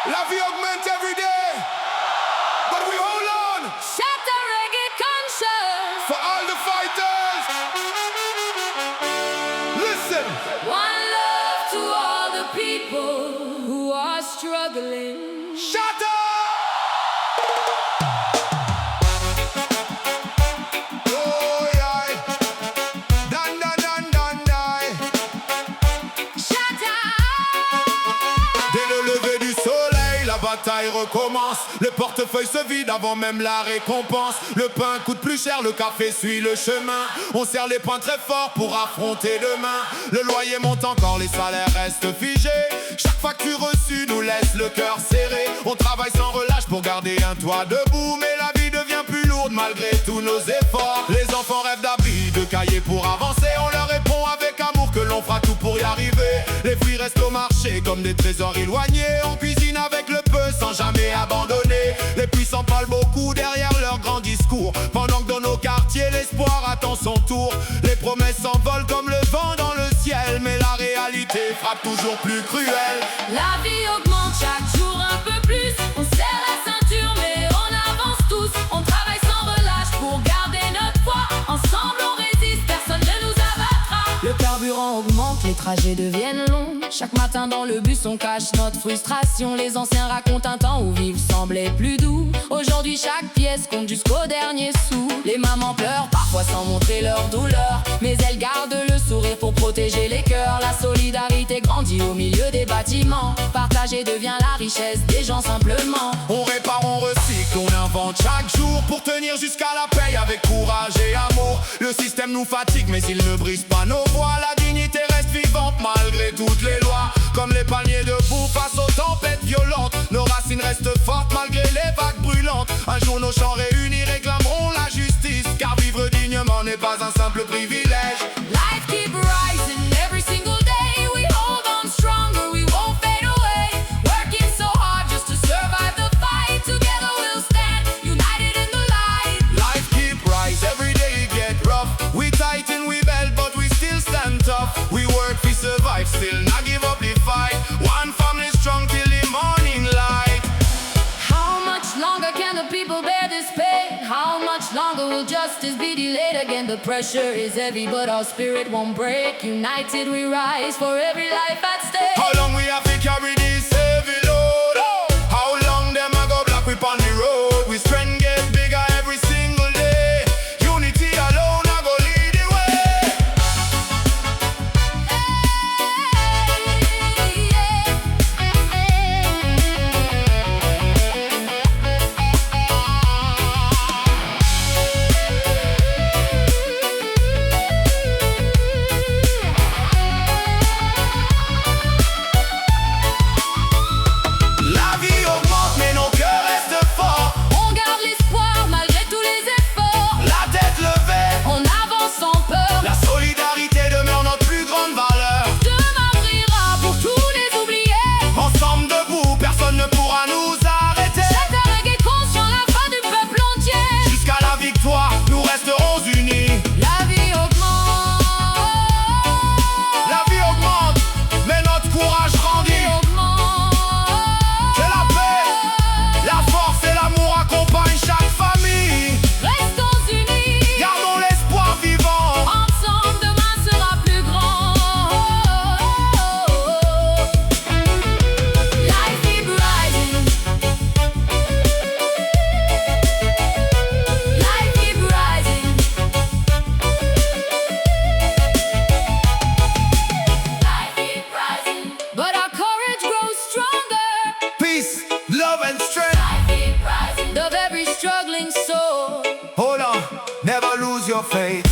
La vie augmente every day, but we hold on. Shatter reggae conscious. For all the fighters, listen. One love to all the people who are struggling. Shut up. Oh yeah. Dan dan dan dan dan. Shatter. Dès le lever du soleil, la bataille recommence. Le portefeuille se vide avant même la récompense. Le pain coûte plus cher, le café suit le chemin. On serre les poings très fort pour affronter demain. Le loyer monte encore, les salaires restent figés. Chaque facture reçue nous laisse le cœur serré. On travaille sans relâche pour garder un toit debout, mais la vie devient plus lourde malgré tous nos efforts. Les enfants rêvent d'habits, de cahiers pour avancer. On leur répond avec amour que l'on fera tout pour y arriver. Les fruits restent au marché comme des trésors éloignés. On cuisine avec le peu sans jamais abandonner. Les puissants parlent beaucoup derrière leurs grands discours, pendant que dans nos quartiers l'espoir attend son tour. Les promesses s'envolent comme le vent dans le ciel, mais la réalité frappe toujours plus cruelle. La vie augmente chaque jour un peu plus. On serre la ceinture mais on avance tous. On travaille sans relâche pour garder notre foi. Ensemble on résiste, personne ne nous abattra. Le carburant augmente, les trajets deviennent longs. Chaque matin dans le bus on cache notre frustration. Les anciens racontent un temps où vivre semblait plus doux. Aujourd'hui chaque pièce compte jusqu'au dernier sou. Les mamans pleurent parfois sans montrer leur douleur, mais elles gardent le sourire pour protéger les cœurs. La solidarité grandit au milieu des bâtiments. Partager devient la richesse des gens simplement. On répare, on recycle, on invente chaque jour pour tenir jusqu'à la paye avec courage et amour. Le système nous fatigue mais il ne brise pas nos voix. La dignité reste vivante malgré toutes les lois. Comme les palmiers debout face aux tempêtes violentes, nos racines restent fortes malgré les vagues brûlantes. Un jour nos champs réunis réclameront la justice, car vivre dignement n'est pas un simple privilège. Life keep rising every single day. We hold on stronger, we won't fade away. Working so hard just to survive the fight. Together we'll stand, united in the light. Life keep rise, every day it get rough. We tighten, we bend, but we still stand tough. We work, we survive, still not give up the fight. One family strong till the morning light. How much longer can the people bear this pain? How much longer will justice be delayed again? The pressure is heavy but our spirit won't break. United we rise for every life at stake. How long we have to carry this heavy load? How long them a go black we on the road? We strength get bigger every single day. Unity alone a go lead the way. La vie augmente mais nos cœurs restent forts. On garde l'espoir malgré tous les efforts. La tête levée, On avance sans peur. la solidarité demeure notre plus grande valeur. Demain brillera pour tous les oubliés. Ensemble debout, personne ne pourra nous arrêter. Shatter reggae conscient, la fin du peuple entier. Jusqu'à la victoire, nous resterons unis. La vie augmente. La vie augmente, mais notre courage grandit. Que la paix, la force et l'amour accompagnent chaque famille. Restons unis. Gardons l'espoir vivant. Ensemble demain sera plus grand. Life keep rising. Life keep rising. Life keep rising. But our courage grows stronger. Peace, love and strength. Life keep rising. Of every struggling soul. Hold on, never lose your faith.